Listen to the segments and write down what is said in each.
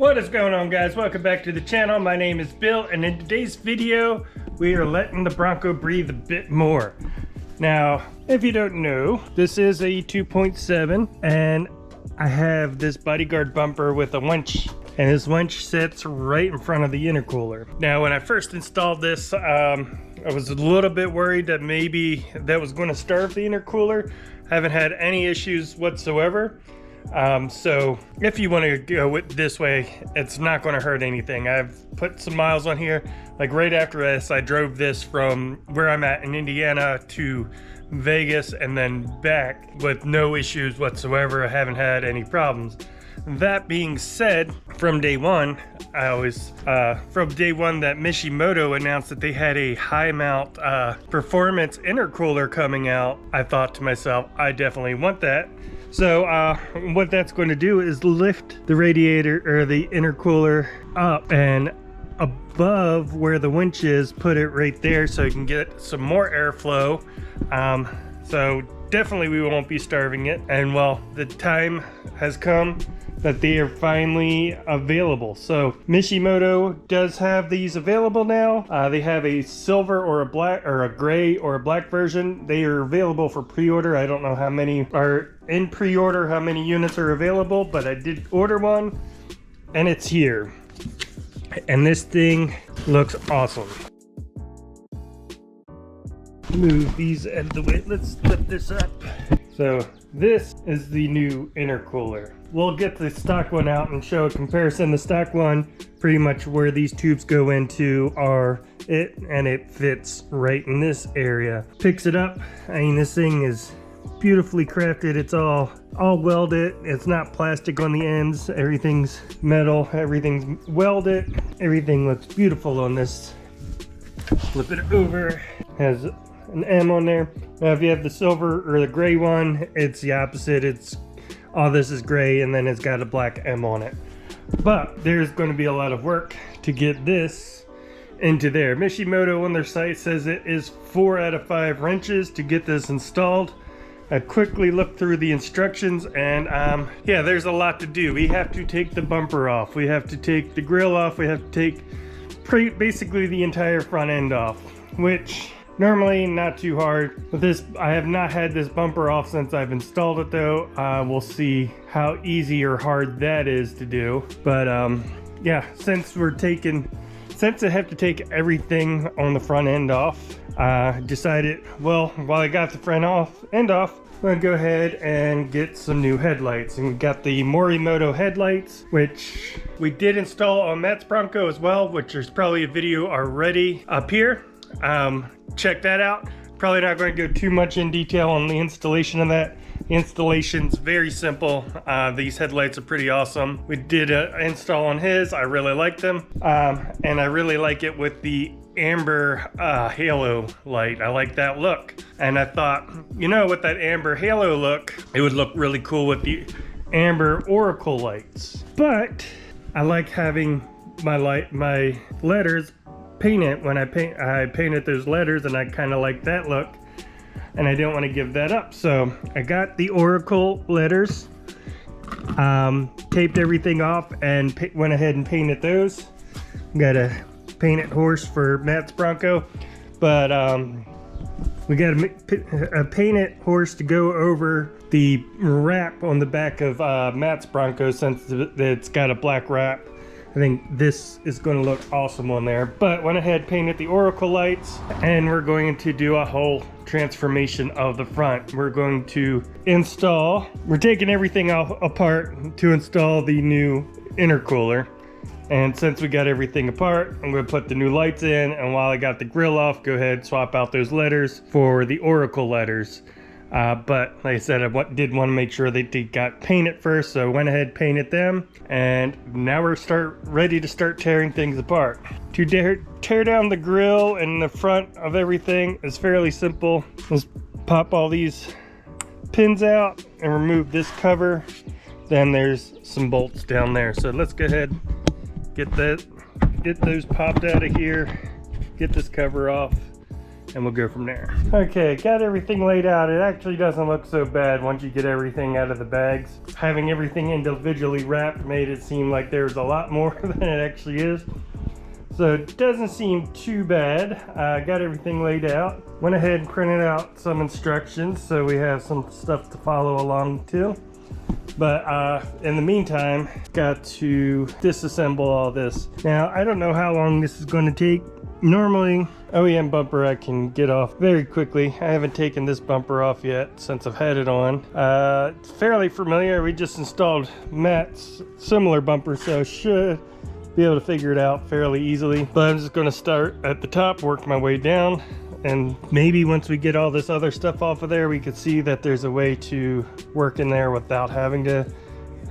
What is going on, guys? Welcome back to the channel. My name is Bill, and in today's video we are letting the Bronco breathe a bit more. Now, if you don't know, this is a 2.7 and I have this bodyguard bumper with a winch, and this winch sits right in front of the intercooler. Now, when I first installed this, I was a little bit worried that maybe that was going to starve the intercooler. I haven't had any issues whatsoever. So if you want to go with this way, it's not going to hurt anything. I've put some miles on here. Like right after this, I drove this from where I'm at in Indiana to Vegas and then back with no issues whatsoever. I haven't had any problems. That being said, from day one that Mishimoto announced that they had a high mount performance intercooler coming out, I thought to myself, I definitely want that. So what that's going to do is lift the radiator or the intercooler up and above where the winch is, put it right there so you can get some more airflow. So definitely we won't be starving it. And well, the time has come that they are finally available. So Mishimoto does have these available now. They have a silver or a black or a gray or a black version. They are available for pre-order. I don't know how many are in pre-order, how many units are available, but I did order one and it's here. And this thing looks awesome. Move these out of the way. Let's flip this up. So this is the new intercooler. We'll get the stock one out and show a comparison. The stock one, pretty much where these tubes go into are it, and it fits right in this area. Picks it up. I mean, this thing is beautifully crafted. It's all welded. It's not plastic on the ends. Everything's metal. Everything's welded. Everything looks beautiful on this. Flip it over. Has an M on there. Now if you have the silver or the gray one, it's the opposite. It's all this is gray and then it's got a black M on it. But there's going to be a lot of work to get this into there. Mishimoto on their site says it is 4 out of 5 wrenches to get this installed. I quickly looked through the instructions and yeah, there's a lot to do. We have to take the bumper off. We have to take the grill off. We have to take basically the entire front end off, which normally not too hard. With this, I have not had this bumper off since I've installed it though. We'll see how easy or hard that is to do. But yeah, since I have to take everything on the front end off, decided, well, while I got the front end off, I'm gonna go ahead and get some new headlights. And we got the Morimoto headlights, which we did install on Matt's Bronco as well, which there's probably a video already up here. Check that out. Probably not going to go too much in detail on the installation of that. The installation's very simple. These headlights are pretty awesome. We did an install on his. I really like them. And I really like it with the amber halo light. I like that look. And I thought, you know, with that amber halo look, it would look really cool with the amber oracle lights. But I like having my letters painted. When I painted those letters, and I kind of like that look, and I didn't want to give that up. So I got the oracle letters, taped everything off, and went ahead and painted those. Got a painted horse for Matt's Bronco, but we got a painted horse to go over the wrap on the back of Matt's Bronco, since it's got a black wrap. I think this is going to look awesome on there. But went ahead, painted the oracle lights, and we're going to do a whole transformation of the front. We're going to install, we're taking everything apart to install the new intercooler. And since we got everything apart, I'm going to put the new lights in, and while I got the grill off, go ahead and swap out those letters for the oracle letters. But like I said, I did want to make sure that they got painted first, so I went ahead and painted them, and now we're ready to start tearing things apart. To tear down the grill and the front of everything is fairly simple. Just pop all these pins out and remove this cover. Then there's some bolts down there, so let's go ahead, get those popped out of here, get this cover off, and we'll go from there. Okay, got everything laid out. It actually doesn't look so bad once you get everything out of the bags. Having everything individually wrapped made it seem like there was a lot more than it actually is. So it doesn't seem too bad. Got everything laid out. Went ahead and printed out some instructions so we have some stuff to follow along too. But in the meantime, got to disassemble all this. Now, I don't know how long this is going to take. Normally, OEM bumper I can get off very quickly. I haven't taken this bumper off yet since I've had it on. It's fairly familiar. We just installed Matt's similar bumper, so should be able to figure it out fairly easily. But I'm just going to start at the top, work my way down, and maybe once we get all this other stuff off of there, we could see that there's a way to work in there without having to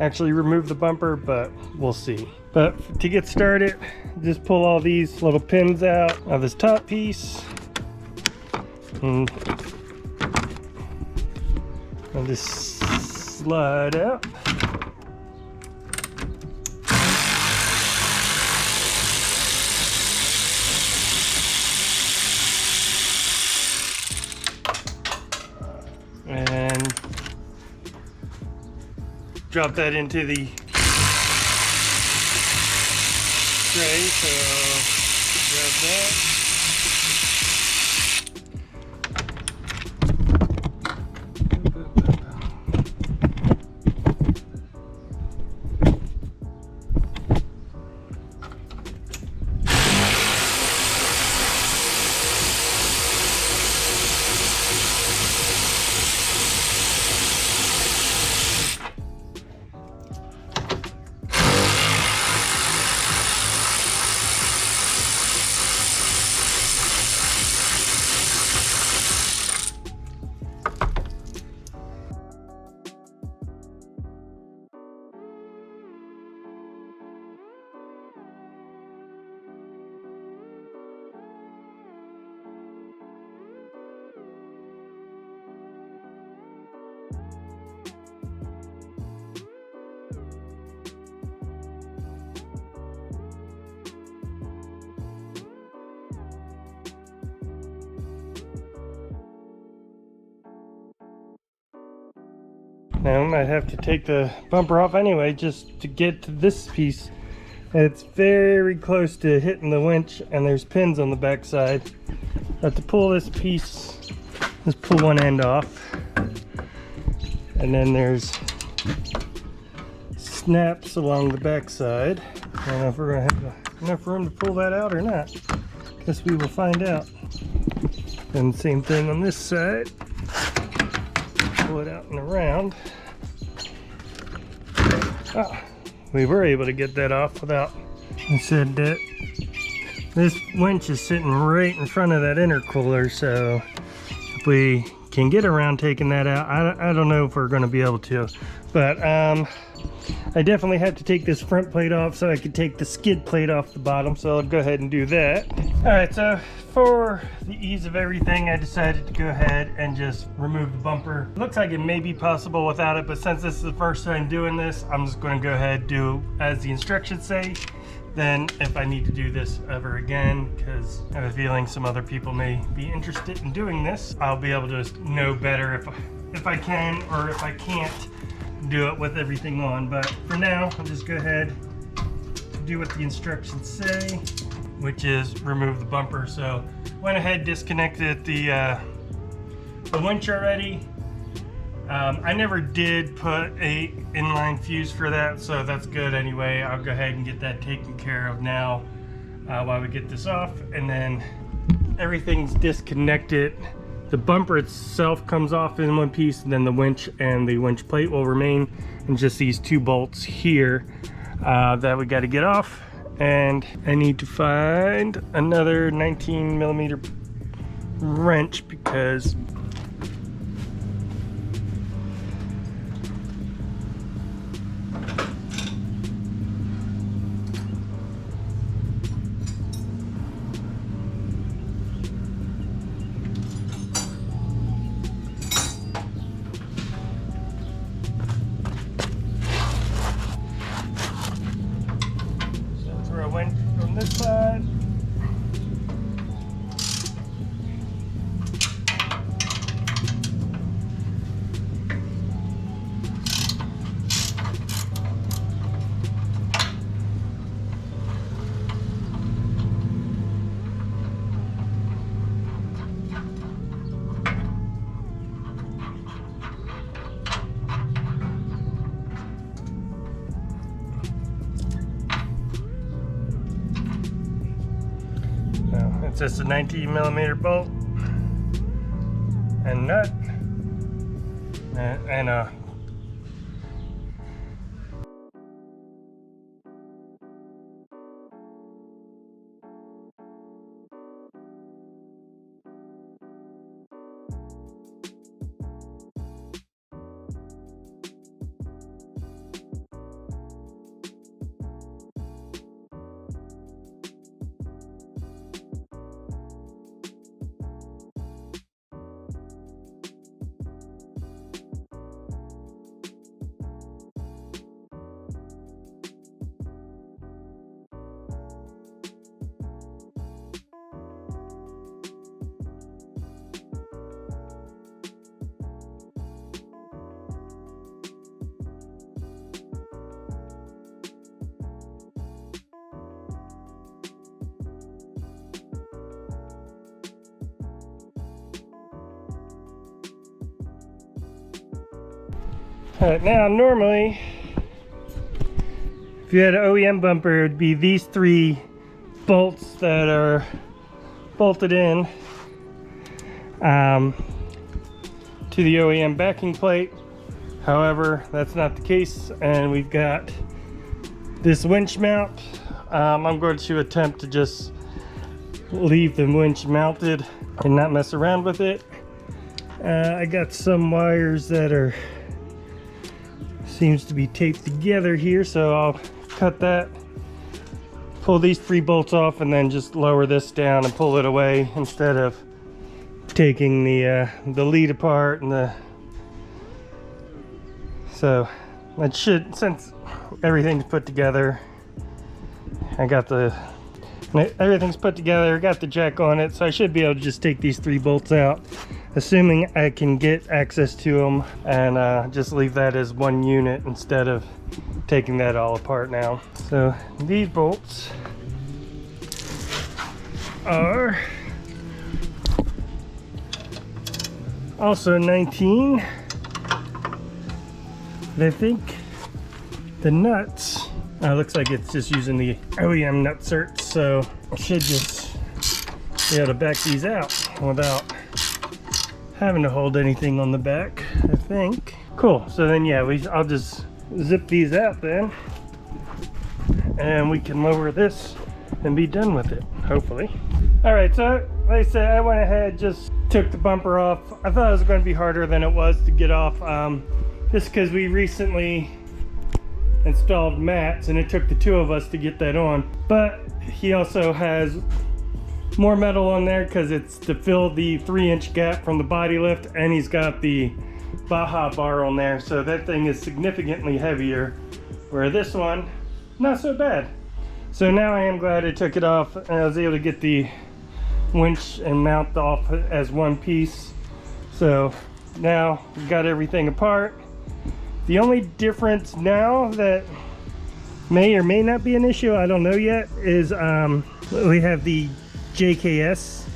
actually remove the bumper, but we'll see. But to get started, just pull all these little pins out of this top piece, and I'll just slide out. And drop that into the tray, so grab that. Now I might have to take the bumper off anyway just to get to this piece. It's very close to hitting the winch and there's pins on the back side. I have to pull this piece, just pull one end off, and then there's snaps along the back side. I don't know if we're going to have enough room to pull that out or not. Guess we will find out. And same thing on this side. Pull it out and around. Oh, we were able to get that off without. I said that this winch is sitting right in front of that intercooler, so if we can get around taking that out, I don't know if we're going to be able to, but I definitely have to take this front plate off so I could take the skid plate off the bottom, so I'll go ahead and do that. Alright, so for the ease of everything, I decided to go ahead and just remove the bumper. Looks like it may be possible without it, but since this is the first time doing this, I'm just going to go ahead and do as the instructions say. Then if I need to do this ever again, because I have a feeling some other people may be interested in doing this, I'll be able to know better if I can or if I can't do it with everything on. But for now, I'll just go ahead and do what the instructions say, which is remove the bumper. So went ahead, disconnected the winch already. I never did put a inline fuse for that, so that's good anyway. I'll go ahead and get that taken care of now while we get this off, and then everything's disconnected. The bumper itself comes off in one piece, and then the winch and the winch plate will remain, and just these two bolts here that we got to get off. And I need to find another 19mm wrench because from this side. It's just a 19mm bolt and nut and a now normally if you had an OEM bumper, it would be these three bolts that are bolted in to the OEM backing plate. However, that's not the case, and we've got this winch mount. I'm going to attempt to just leave the winch mounted and not mess around with it. I got some wires that are seems to be taped together here, so I'll cut that, pull these three bolts off, and then just lower this down and pull it away instead of taking the lead apart and the. So that should, since everything's put together, everything's put together, got the jack on it, so I should be able to just take these three bolts out, assuming I can get access to them, and just leave that as one unit instead of taking that all apart now. So these bolts are also 19. I think the nuts, looks like it's just using the OEM nut certs, so I should just be able to back these out without having to hold anything on the back, I think. Cool, so then yeah, I'll just zip these out then, and we can lower this and be done with it, hopefully. All right, so like I said, I went ahead, just took the bumper off. I thought it was going to be harder than it was to get off, just because we recently installed mats and it took the two of us to get that on. But he also has more metal on there because it's to fill the 3-inch gap from the body lift, and he's got the Baja bar on there, so that thing is significantly heavier, where this one, not so bad. So now I am glad I took it off and I was able to get the winch and mount off as one piece. So now we got everything apart. The only difference now that may or may not be an issue, I don't know yet, is we have the JKS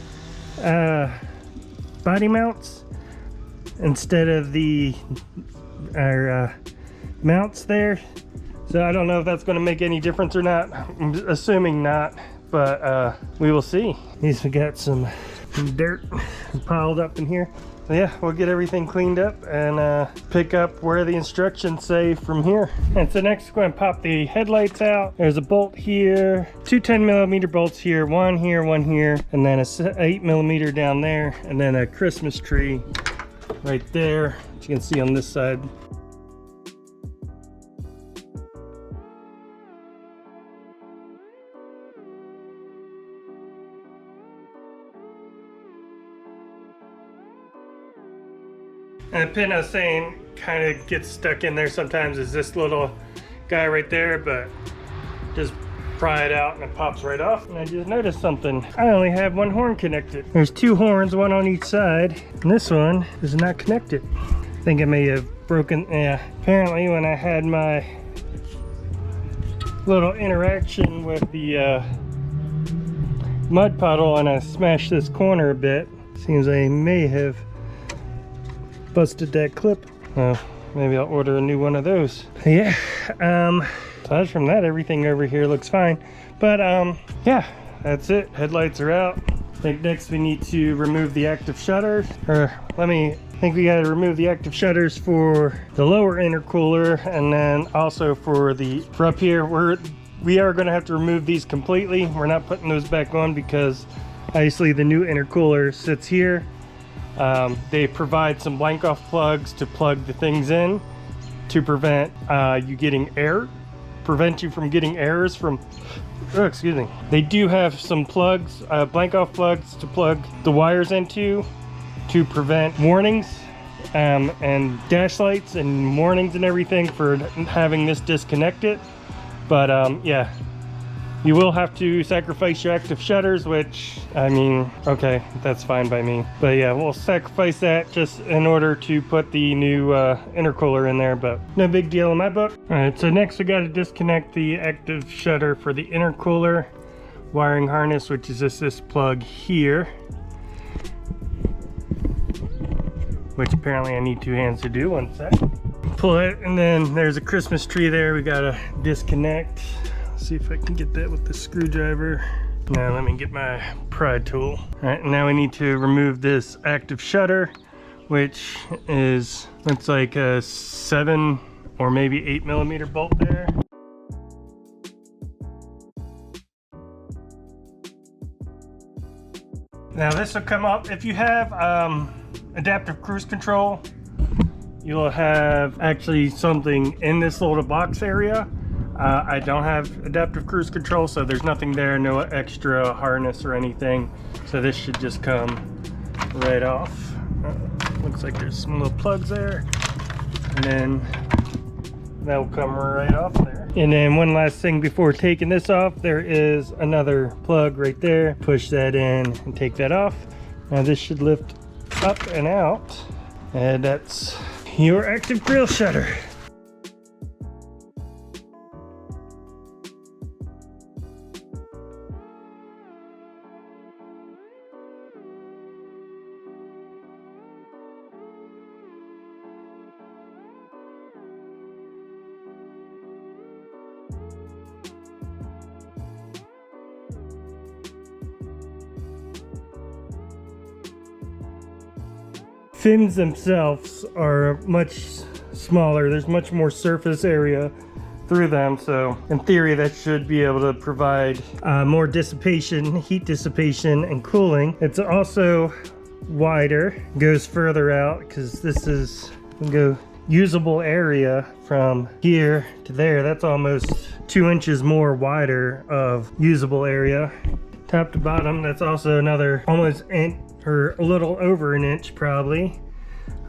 body mounts instead of our mounts there. So I don't know if that's going to make any difference or not. I'm assuming not, but we will see. He's got some dirt piled up in here. So yeah, we'll get everything cleaned up and pick up where the instructions say from here. And so next we're going to pop the headlights out. There's a bolt here, two 10mm bolts here, one here, and then a 8mm down there, and then a Christmas tree right there, which you can see on this side. And the pin I was saying kind of gets stuck in there sometimes is this little guy right there, but just pry it out and it pops right off. And I just noticed something. I only have one horn connected. There's two horns, one on each side, and this one is not connected. I think I may have broken, yeah. Apparently when I had my little interaction with the mud puddle and I smashed this corner a bit, seems I may have busted that clip. Oh, maybe I'll order a new one of those. Yeah, aside from that, everything over here looks fine. But yeah, that's it. Headlights are out. think next we need to remove the active shutters, or I think we got to remove the active shutters for the lower intercooler, and then also for up here we are going to have to remove these completely. We're not putting those back on because obviously the new intercooler sits here. They provide some blank off plugs to plug the things in to prevent prevent you from getting errors from, oh, excuse me. They do have some plugs, blank off plugs to plug the wires into to prevent warnings and dash lights and warnings and everything for having this disconnected. But yeah, you will have to sacrifice your active shutters, which, I mean, okay, that's fine by me. But yeah, we'll sacrifice that just in order to put the new intercooler in there, but no big deal in my book. All right, so next we got to disconnect the active shutter for the intercooler wiring harness, which is just this plug here, which apparently I need 2 hands to do. One sec. Pull it, and then there's a Christmas tree there we gotta disconnect. See if I can get that with the screwdriver. Now let me get my pry tool. All right, now we need to remove this active shutter, which is, looks like a 7 or maybe 8mm bolt there. Now this will come up, if you have adaptive cruise control, you'll have actually something in this little box area. I don't have adaptive cruise control, so there's nothing there, no extra harness or anything. So this should just come right off. Looks like there's some little plugs there, and then that will come right off there. And then one last thing before taking this off, there is another plug right there. Push that in and take that off. Now this should lift up and out, and that's your active grille shutter. Fins themselves are much smaller. There's much more surface area through them, so in theory that should be able to provide more dissipation, heat dissipation and cooling. It's also wider, goes further out, because this is go usable area from here to there. That's almost 2 inches more wider of usable area. Top to bottom, that's also another almost inch, or a little over an inch probably,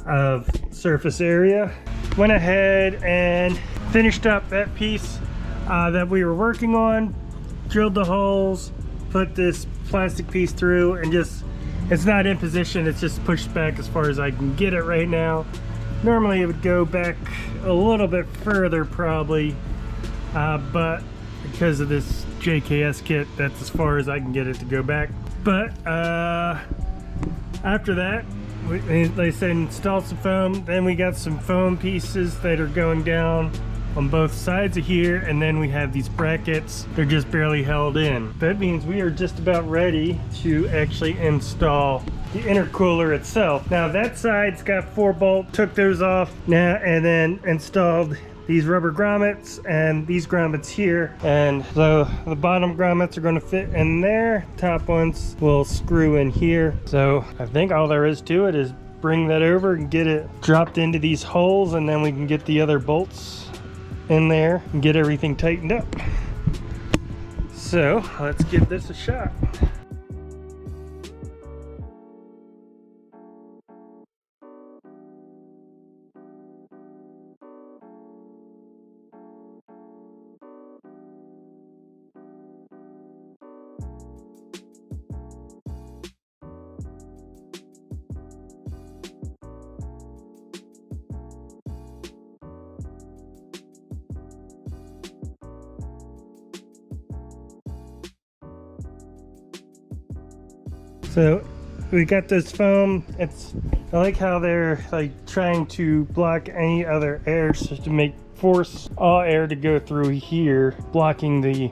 of surface area. Went ahead and finished up that piece that we were working on, drilled the holes, put this plastic piece through, and just, it's not in position, it's just pushed back as far as I can get it right now. Normally it would go back a little bit further probably, but because of this JKS kit, that's as far as I can get it to go back. But after that, they said install some foam. Then we got some foam pieces that are going down on both sides of here, and then we have these brackets. They're just barely held in. That means we are just about ready to actually install the intercooler itself. Now that side's got 4 bolts, took those off now, and then installed these rubber grommets and these grommets here, and so the bottom grommets are going to fit in there, top ones will screw in here. So I think all there is to it is bring that over and get it dropped into these holes, and then we can get the other bolts in there and get everything tightened up. So let's give this a shot. So we got this foam. I like how they're like trying to block any other air, so to force all air to go through here, blocking the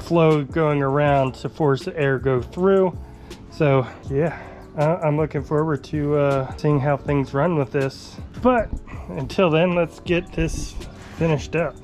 flow going around to force the air go through. So yeah, I'm looking forward to seeing how things run with this. But until then, let's get this finished up.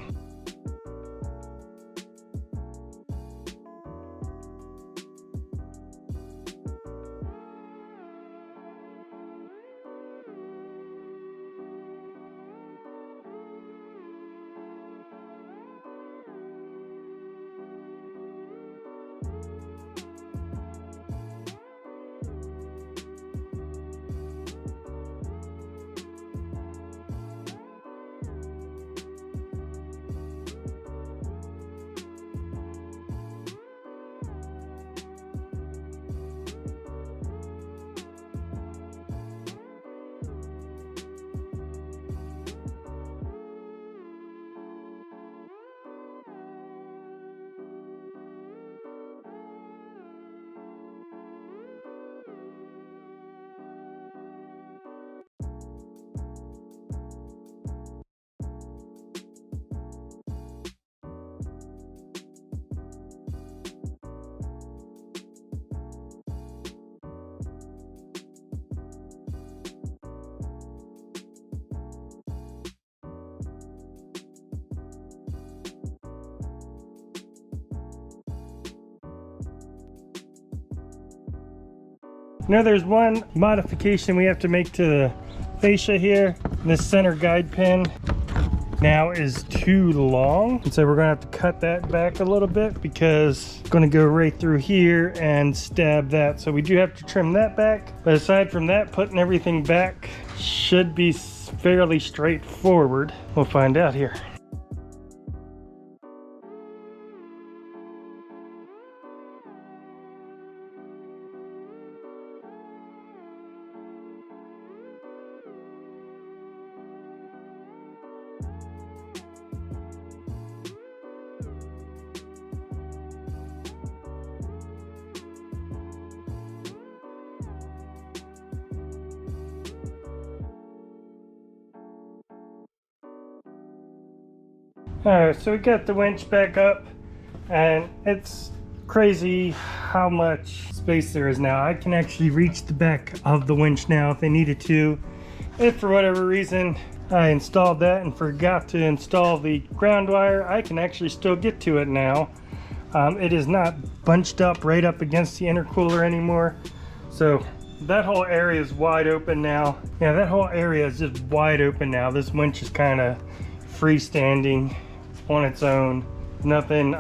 Now there's one modification we have to make to the fascia here. This center guide pin now is too long, and so we're gonna have to cut that back a little bit because it's gonna go right through here and stab that. So we do have to trim that back. But aside from that, putting everything back should be fairly straightforward. We'll find out here. Alright, so we got the winch back up, and it's crazy how much space there is now. I can actually reach the back of the winch now if I needed to. If for whatever reason I installed that and forgot to install the ground wire, I can actually still get to it now. It is not bunched up right up against the intercooler anymore. So that whole area is wide open now. Yeah, that whole area is just wide open now. This winch is kind of freestanding on its own. Nothing,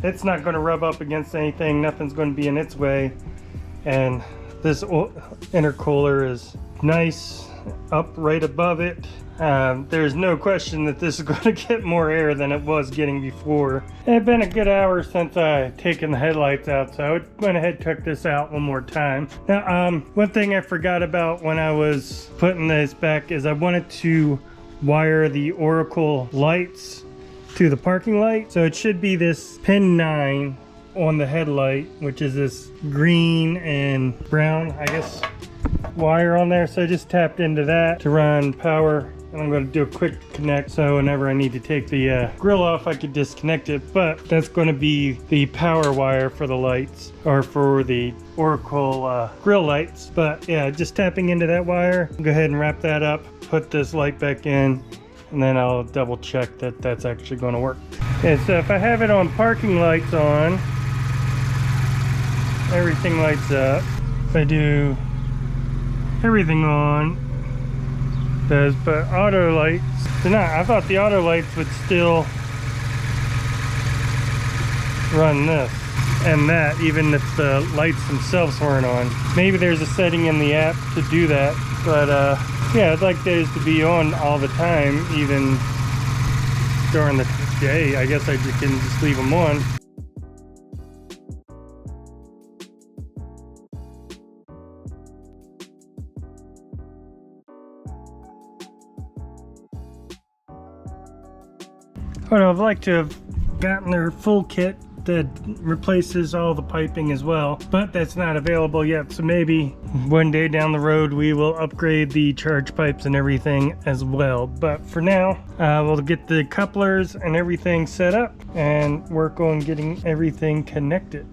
it's not going to rub up against anything. Nothing's going to be in its way. And this intercooler is nice up right above it. There's no question that this is going to get more air than it was getting before. It had been a good hour since I taken the headlights out, so I went ahead and took this out one more time. Now, one thing I forgot about when I was putting this back is I wanted to wire the Oracle lights to the parking light. So it should be this pin 9 on the headlight, which is this green and brown, I guess, wire on there. So I just tapped into that to run power, and I'm going to do a quick connect, so whenever I need to take the grill off, I could disconnect it. But that's going to be the power wire for the lights, or for the Oracle grill lights. But yeah, just tapping into that wire. Go ahead and wrap that up, put this light back in, and then I'll double check that that's actually going to work. Okay, so if I have it on parking lights on, everything lights up. If I do everything on, it does, but auto lights, they're not. I thought the auto lights would still run this and that, even if the lights themselves weren't on. Maybe there's a setting in the app to do that, but yeah, I'd like those to be on all the time, even during the day. I guess I can just leave them on. But I'd like to have gotten their full kit that replaces all the piping as well, but that's not available yet. So maybe one day down the road we will upgrade the charge pipes and everything as well. But for now, we'll get the couplers and everything set up and work on getting everything connected.